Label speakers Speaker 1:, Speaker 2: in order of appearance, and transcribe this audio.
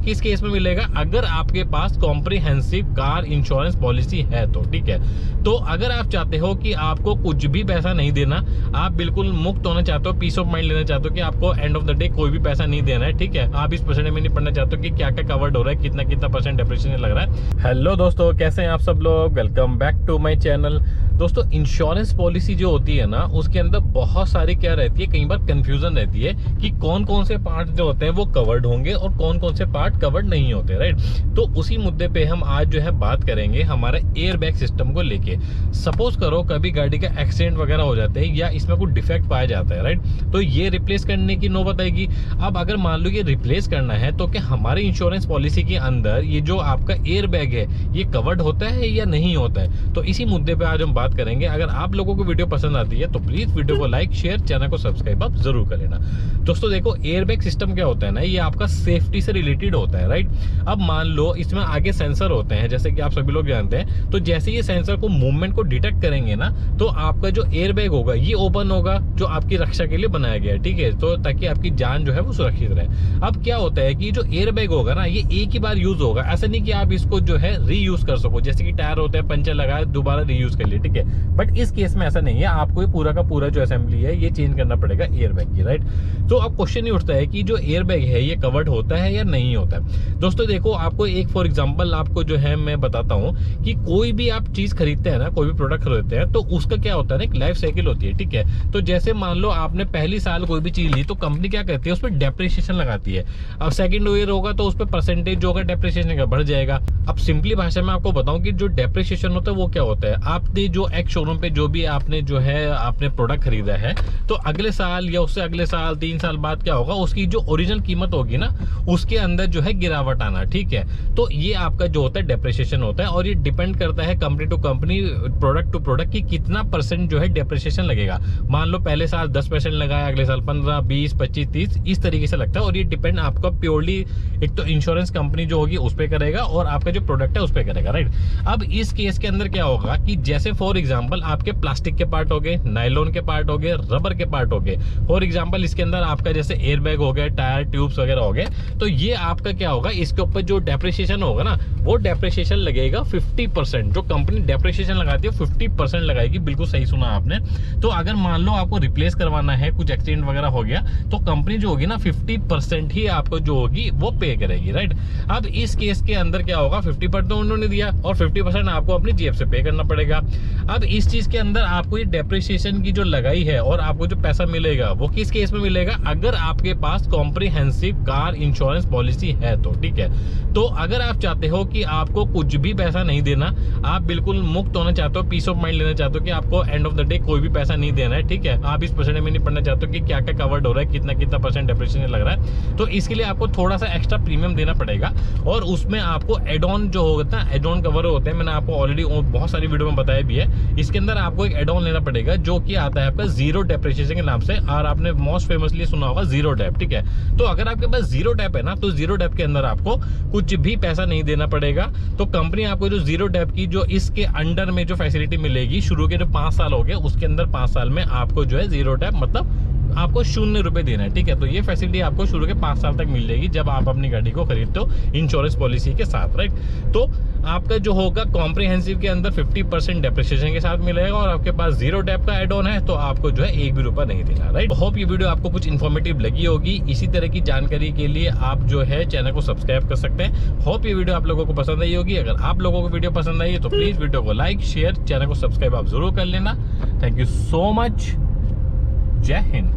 Speaker 1: किस केस में मिलेगा? अगर आपके पास कॉम्प्रिहेंसिव कार इंश्योरेंस पॉलिसी है तो, ठीक है। तो अगर आप चाहते हो कि आपको कुछ भी पैसा नहीं देना, आप बिल्कुल मुक्त होना चाहते हो, पीस ऑफ माइंड लेना चाहते हो कि आपको एंड ऑफ द डे कोई भी पैसा नहीं देना है, ठीक है। आप इस परसेंट में नहीं पढ़ना चाहते हो कि क्या क्या कवर्ड हो रहा है, कितना कितना परसेंट डेप्रिसिएशन लग रहा है। हेलो दोस्तों, कैसे हैं आप सब लोग? Welcome back to my channel. दोस्तों, इंश्योरेंस पॉलिसी जो होती है ना, उसके अंदर बहुत सारी क्या रहती है, कई बार कंफ्यूजन रहती है कि कौन कौन से पार्ट जो होते हैं वो कवर्ड होंगे और कौन कौन से पार्ट कवर्ड नहीं होते, राइट। तो उसी मुद्दे पे हम आज जो है बात करेंगे हमारे एयर बैग सिस्टम को लेके। सपोज करो कभी गाड़ी का एक्सीडेंट वगैरह हो जाता है या इसमें कोई डिफेक्ट पाया जाता है, राइट, तो ये रिप्लेस करने की नौबत आएगी। अब अगर मान लो ये रिप्लेस करना है तो क्या हमारी इंश्योरेंस पॉलिसी के अंदर ये जो आपका एयर बैग है ये कवर्ड होता है या नहीं होता है? तो इसी मुद्दे पे आज हम बात करेंगे। अगर आप लोगों को वीडियो पसंद आती है तो प्लीज वीडियो को लाइक, शेयर, चैनल को सब्सक्राइब आप जरूर कर लेना। दोस्तों देखो, एयर बैग सिस्टम क्या होता है ना, ये आपका सेफ्टी से रिलेटेड होता है, राइट। अब मान लो इसमें आगे सेंसर होते हैं, जैसे कि आप सभी लोग जानते हैं। तो जैसे ये सेंसर को मूवमेंट को डिटेक्ट करेंगे ना, तो आपका जो एयर बैग होगा ये ओपन होगा, जो आपकी रक्षा के लिए बनाया गया है, ठीक है, तो ताकि आपकी जान जो है वो सुरक्षित रहे। अब क्या होता है कि जो एयर बैग होगा ना, ये एक ही बार यूज होगा, ऐसा नहीं कि आप इसको जो है रीयूज कर सको। जैसे कि टायर होता है, पंचर लगाए दोबारा रीयूज कर लिए, ठीक है। बट इस केस में ऐसा नहीं है, आपको ये पूरा का पूरा जो असेंबली है ये चेंज करना पड़ेगा एयर बैग की, राइट। तो अब क्वेश्चन ये उठता है कि जो एयर बैग है ये कवर्ड होता है या नहीं होता है। दोस्तों देखो, आपको एक फॉर एग्जांपल आपको जो है मैं बताता हूँ कि कोई भी आप चीज खरीदते हैं ना, कोई भी प्रोडक्ट खरीदते हैं, तो उसका क्या होता है ना, एक लाइफ साइकिल होती है, ठीक है। तो जैसे मान लो आपने पहली साल कोई भी चीज ली तो कंपनी क्या करती है, उस पर डेप्रिसिएशन लगाती है। अब सेकंड ईयर होगा तो उस पर परसेंटेज जो होगा डेप्रिसिएशन का बढ़ जाएगा। अब सिंपली भाषा में आपको बताऊं कि जो डेप्रिसिएशन होता है वो क्या होता है, आपने जो एक शोरूम पे जो भी आपने जो है आपने प्रोडक्ट खरीदा है, तो अगले साल या उससे अगले साल 3 साल बाद क्या होगा, उसकी जो ओरिजिनल कीमत होगी ना, उसके अंदर जो है गिरावट आना, ठीक है। तो ये आपका जो होता है डेप्रिसिएशन होता है, और ये डिपेंड करता है company to company, product to product की कितना परसेंट जो है डेप्रिसिएशन लगेगा। मान लो पहले साल 10% लगाया, अगले साल 15, 20, 25, 30 इस तरीके से लगता है। और ये डिपेंड आपका प्योरली एक तो इंश्योरेंस कंपनी जो होगी उस पर करेगा और आपका जो प्रोडक्ट है उस पर करेगा, राइट। अब इस केस के अंदर क्या होगा कि जैसे फॉर एग्जांपल आपके प्लास्टिक के पार्ट हो गए, नायलॉन के पार्ट हो गए, रबर के पार्ट हो गए। फॉर एग्जांपल इसके अंदर आपका जैसे एयर बैग हो गए, टायर ट्यूब्स वगैरह हो गए, तो ये आपका क्या होगा, इसके ऊपर जो डेप्रिसिएशन होगा ना, वो डेप्रिसिएशन लगेगा 50%। जो कंपनी डेप्रिसिएशन लगाती है 50% लगाएगी, बिल्कुल सही सुना आपने। तो अगर मान लो आपको रिप्लेस करवाना है, कुछ एक्सीडेंट वगैरह हो गया, तो कंपनी जो होगी ना 50% ही आपको जो होगी वो पे करेगी, राइट। अब इस केस के अंदर क्या होगा, 50% तो उन्होंने दिया और 50% आपको अपनी जेब से पे करना पड़ेगा। अब इस चीज के अंदर आपको ये डेप्रिसिएशन की जो लगाई है और आपको जो पैसा मिलेगा वो किस केस में मिलेगा, अगर आपके पास कॉम्प्रिहेंसिव कार इंश्योरेंस पॉलिसी है तो, ठीक है। तो अगर आप चाहते हो कि आपको कुछ भी पैसा नहीं देना, आप बिल्कुल मुक्त होना चाहते हो, पीस ऑफ माइंड लेना चाहते हो कि आपको एंड ऑफ द डे कोई भी पैसा नहीं देना है, ठीक है। आप इस परसेंट में नहीं पढ़ना चाहते हो कि क्या क्या कवर्ड हो रहा है, कितना कितना परसेंट डेप्रिसिएशन लग रहा है, तो इसके लिए आपको थोड़ा सा एक्स्ट्रा प्रीमियम देना पड़ेगा। और उसमें आपको एड ऑन जो होता है, एड ऑन कवर होते हैं, मैंने आपको ऑलरेडी बहुत सारी वीडियो में बताया भी है। इसके अंदर आपको एक एड ऑन लेना पड़ेगा जो कि आता है आपका जीरो डेप्रिसिएशन के नाम से, और आपने मोस्ट फेमसली सुना होगा जीरो डेप, ठीक है। तो अगर आपके पास जीरो डेप है ना, तो जीरो डेप के अंदर आपको कुछ भी पैसा नहीं देना पड़ेगा। तो कंपनी आपको जो जीरो डेप की जो इसके अंडर में जो फैसिलिटी मिलेगी, शुरू के जो 5 साल हो गए उसके अंदर 5 साल में आपको जो है जीरो डेप मतलब आपको 0 रुपए देना है, ठीक है। तो ये फैसिलिटी आपको शुरू के 5 साल तक मिल जाएगी जब आप अपनी गाड़ी को खरीदते हो इंश्योरेंस पॉलिसी के साथ, राइट। तो आपका जो होगा कॉम्प्रिहेंसिव के अंदर 50% डेप्रिसिएशन के साथ मिलेगा, और आपके पास जीरो डेप का एड ऑन है तो आपको जो है 1 भी रुपया नहीं देना, राइट। होप ये वीडियो आपको कुछ इन्फॉर्मेटिव लगी होगी। इसी तरह की जानकारी के लिए आप जो है चैनल को सब्सक्राइब कर सकते हैं। होप ये वीडियो आप लोगों को पसंद आई होगी। अगर आप लोगों को वीडियो पसंद आई है तो प्लीज वीडियो को लाइक, शेयर, चैनल को सब्सक्राइब आप जरूर कर लेना। Thank you so much. जय हिंद।